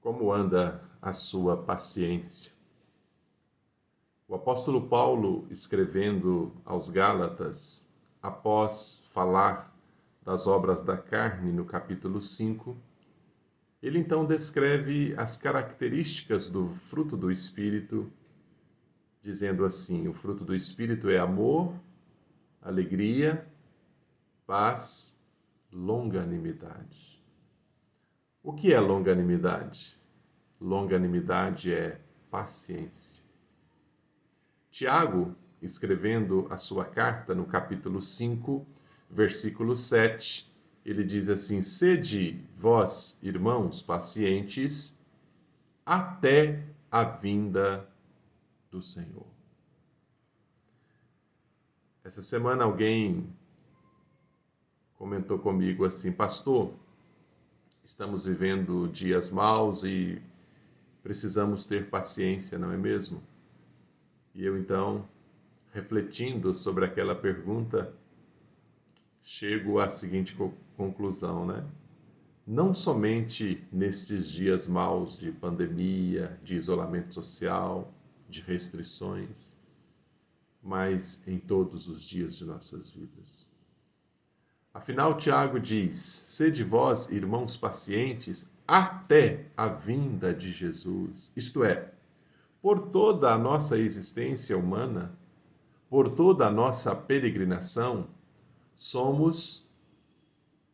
Como anda a sua paciência? O apóstolo Paulo, escrevendo aos Gálatas, após falar das obras da carne no capítulo 5, ele então descreve as características do fruto do Espírito, dizendo assim: o fruto do Espírito é amor, alegria, paz, longanimidade. O que é longanimidade? Longanimidade é paciência. Tiago, escrevendo a sua carta no capítulo 5, versículo 7, ele diz assim: sede vós, irmãos, pacientes, até a vinda do Senhor. Essa semana alguém comentou comigo assim: pastor, estamos vivendo dias maus e precisamos ter paciência, não é mesmo? E eu então, refletindo sobre aquela pergunta, chego à seguinte conclusão, né? Não somente nestes dias maus de pandemia, de isolamento social, de restrições, mas em todos os dias de nossas vidas. Afinal, Tiago diz: sede vós, irmãos pacientes, até a vinda de Jesus. Isto é, por toda a nossa existência humana, por toda a nossa peregrinação, somos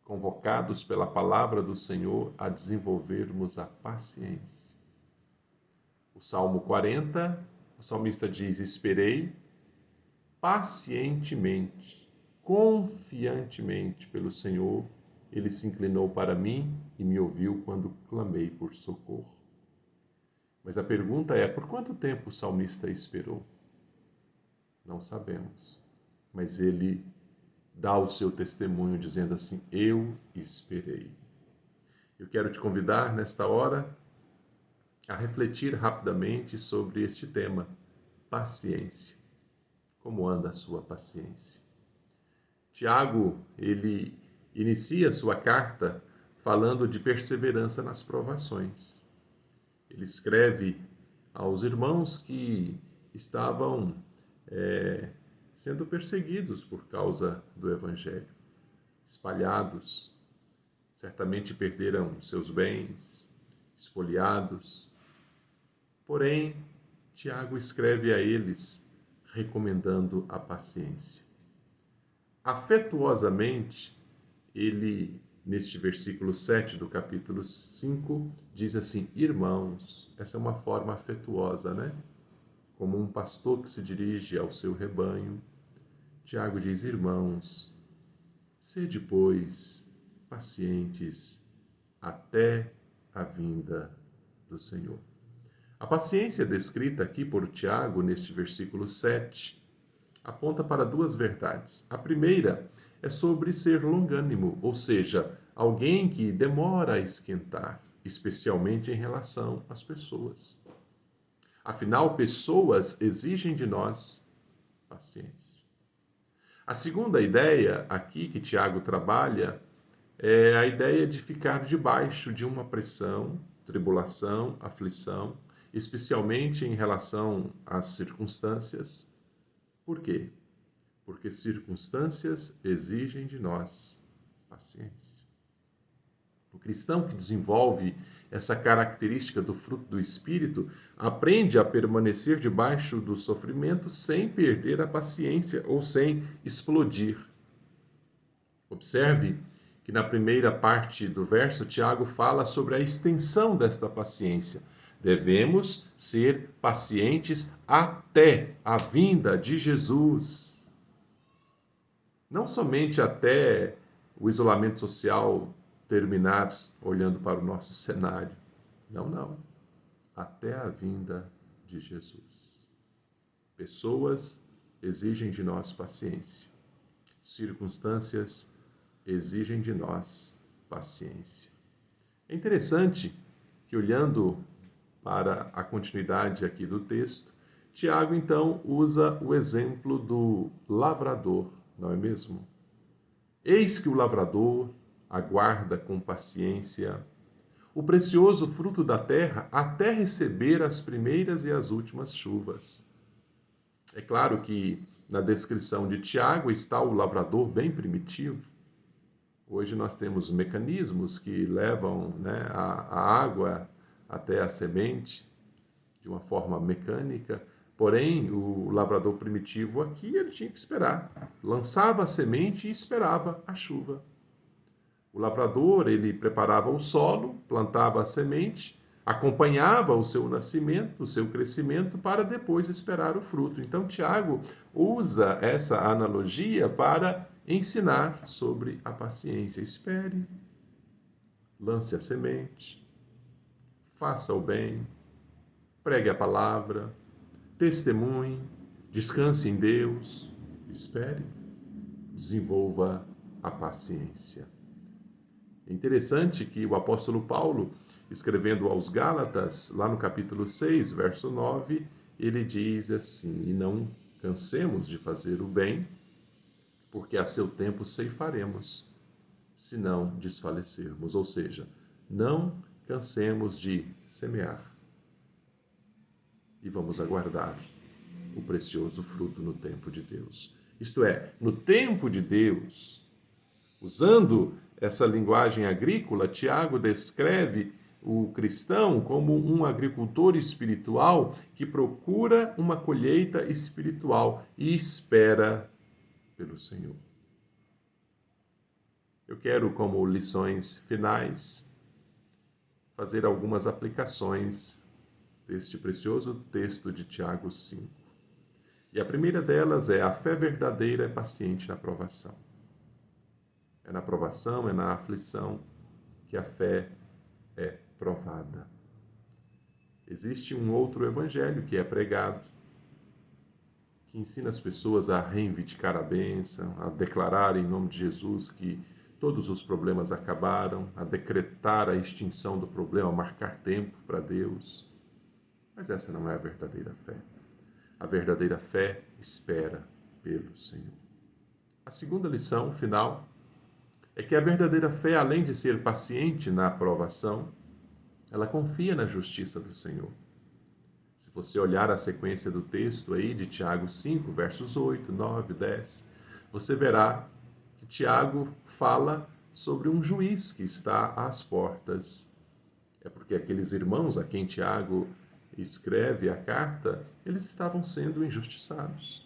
convocados pela palavra do Senhor a desenvolvermos a paciência. O Salmo 40, o salmista diz: esperei pacientemente, confiantemente pelo Senhor, ele se inclinou para mim e me ouviu quando clamei por socorro. Mas a pergunta é: por quanto tempo o salmista esperou? Não sabemos, mas ele dá o seu testemunho dizendo assim: eu esperei. Eu quero te convidar nesta hora a refletir rapidamente sobre este tema, paciência. Como anda a sua paciência? Tiago, ele inicia sua carta falando de perseverança nas provações. Ele escreve aos irmãos que estavam sendo perseguidos por causa do Evangelho, espalhados, certamente perderam seus bens, espoliados. Porém, Tiago escreve a eles recomendando a paciência. Afetuosamente, ele, neste versículo 7 do capítulo 5, diz assim: irmãos. Essa é uma forma afetuosa, né? Como um pastor que se dirige ao seu rebanho. Tiago diz: irmãos, sede, pois, pacientes até a vinda do Senhor. A paciência descrita aqui por Tiago, neste versículo 7, aponta para duas verdades. A primeira é sobre ser longânimo, ou seja, alguém que demora a esquentar, especialmente em relação às pessoas. Afinal, pessoas exigem de nós paciência. A segunda ideia aqui que Tiago trabalha é a ideia de ficar debaixo de uma pressão, tribulação, aflição, especialmente em relação às circunstâncias. Por quê? Porque circunstâncias exigem de nós paciência. O cristão que desenvolve essa característica do fruto do Espírito aprende a permanecer debaixo do sofrimento sem perder a paciência ou sem explodir. Observe que na primeira parte do verso, Tiago fala sobre a extensão desta paciência. Devemos ser pacientes até a vinda de Jesus. Não somente até o isolamento social terminar olhando para o nosso cenário. Não. Até a vinda de Jesus. Pessoas exigem de nós paciência. Circunstâncias exigem de nós paciência. É interessante que, olhando para a continuidade aqui do texto, Tiago então usa o exemplo do lavrador, não é mesmo? Eis que o lavrador aguarda com paciência o precioso fruto da terra até receber as primeiras e as últimas chuvas. É claro que na descrição de Tiago está o lavrador bem primitivo. Hoje nós temos mecanismos que levam, né, a água até a semente de uma forma mecânica, porém o lavrador primitivo aqui ele tinha que esperar. Lançava a semente e esperava a chuva. O lavrador, ele preparava o solo, plantava a semente, acompanhava o seu nascimento, o seu crescimento, para depois esperar o fruto. Então, Tiago usa essa analogia para ensinar sobre a paciência. Espere, lance a semente, faça o bem, pregue a palavra, testemunhe, descanse em Deus, espere, desenvolva a paciência. É interessante que o apóstolo Paulo, escrevendo aos Gálatas, lá no capítulo 6, verso 9, ele diz assim: e não cansemos de fazer o bem, porque a seu tempo ceifaremos, se não desfalecermos. Ou seja, não cansemos de semear. E vamos aguardar o precioso fruto no tempo de Deus. Isto é, no tempo de Deus, usando essa linguagem agrícola, Tiago descreve o cristão como um agricultor espiritual que procura uma colheita espiritual e espera pelo Senhor. Eu quero, como lições finais, fazer algumas aplicações deste precioso texto de Tiago 5. E a primeira delas é: a fé verdadeira é paciente na provação. É na provação, é na aflição que a fé é provada. Existe um outro evangelho que é pregado, que ensina as pessoas a reivindicar a bênção, a declarar em nome de Jesus que todos os problemas acabaram, a decretar a extinção do problema, a marcar tempo para Deus. Mas essa não é a verdadeira fé. A verdadeira fé espera pelo Senhor. A segunda lição final é que a verdadeira fé, além de ser paciente na aprovação, ela confia na justiça do Senhor. Se você olhar a sequência do texto aí de Tiago 5, versos 8, 9, 10, você verá que Tiago fala sobre um juiz que está às portas. É porque aqueles irmãos a quem Tiago escreve a carta, eles estavam sendo injustiçados.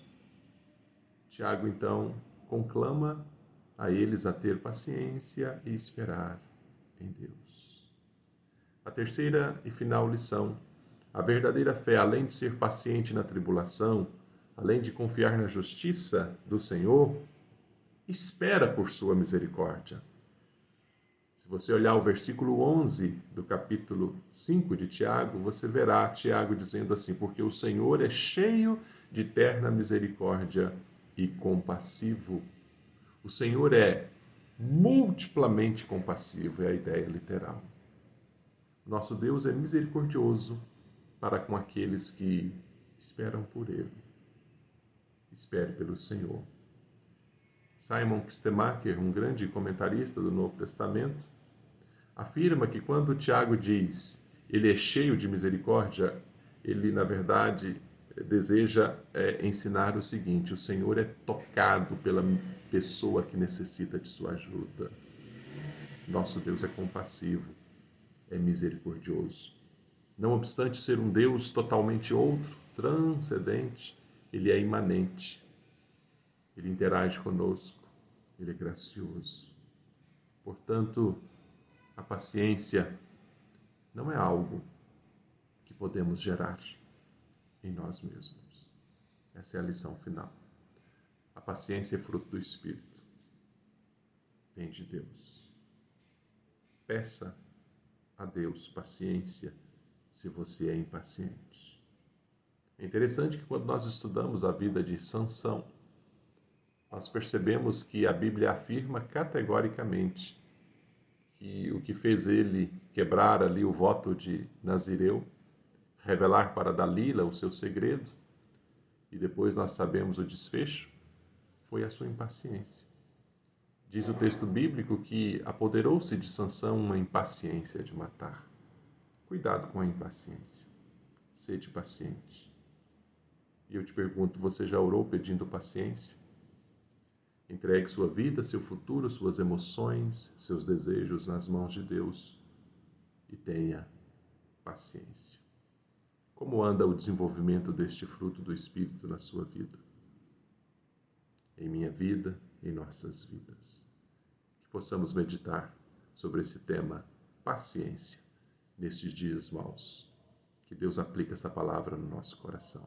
Tiago, então, conclama a eles a ter paciência e esperar em Deus. A terceira e final lição: a verdadeira fé, além de ser paciente na tribulação, além de confiar na justiça do Senhor, espera por sua misericórdia. Se você olhar o versículo 11 do capítulo 5 de Tiago, você verá Tiago dizendo assim: porque o Senhor é cheio de terna misericórdia e compassivo. O Senhor é multiplamente compassivo, é a ideia literal. Nosso Deus é misericordioso para com aqueles que esperam por Ele. Espere pelo Senhor. Simon Kistemaker, um grande comentarista do Novo Testamento, afirma que quando Tiago diz ele é cheio de misericórdia, ele, na verdade, deseja ensinar o seguinte: o Senhor é tocado pela pessoa que necessita de sua ajuda. Nosso Deus é compassivo, é misericordioso. Não obstante ser um Deus totalmente outro, transcendente, Ele é imanente. Ele interage conosco, Ele é gracioso. Portanto, a paciência não é algo que podemos gerar em nós mesmos. Essa é a lição final. A paciência é fruto do Espírito. Vem de Deus. Peça a Deus paciência se você é impaciente. É interessante que quando nós estudamos a vida de Sansão, nós percebemos que a Bíblia afirma categoricamente que o que fez ele quebrar ali o voto de Nazireu, revelar para Dalila o seu segredo, e depois nós sabemos o desfecho, foi a sua impaciência. Diz o texto bíblico que apoderou-se de Sansão uma impaciência de matar. Cuidado com a impaciência. Sede paciente. E eu te pergunto, você já orou pedindo paciência? Entregue sua vida, seu futuro, suas emoções, seus desejos nas mãos de Deus e tenha paciência. Como anda o desenvolvimento deste fruto do Espírito na sua vida? Em minha vida, em nossas vidas. Que possamos meditar sobre esse tema, paciência, nestes dias maus. Que Deus aplique essa palavra no nosso coração,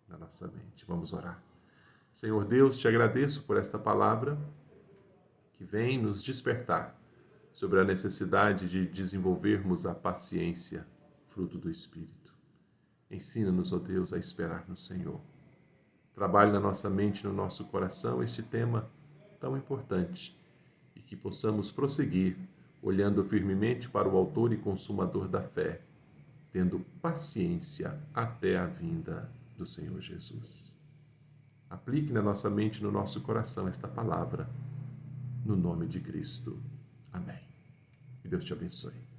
na nossa mente. Vamos orar. Senhor Deus, te agradeço por esta palavra que vem nos despertar sobre a necessidade de desenvolvermos a paciência, fruto do Espírito. Ensina-nos, ó Deus, a esperar no Senhor. Trabalhe na nossa mente, no nosso coração, este tema tão importante e que possamos prosseguir olhando firmemente para o autor e consumador da fé, tendo paciência até a vinda do Senhor Jesus. Aplique na nossa mente e no nosso coração esta palavra, no nome de Cristo. Amém. Que Deus te abençoe.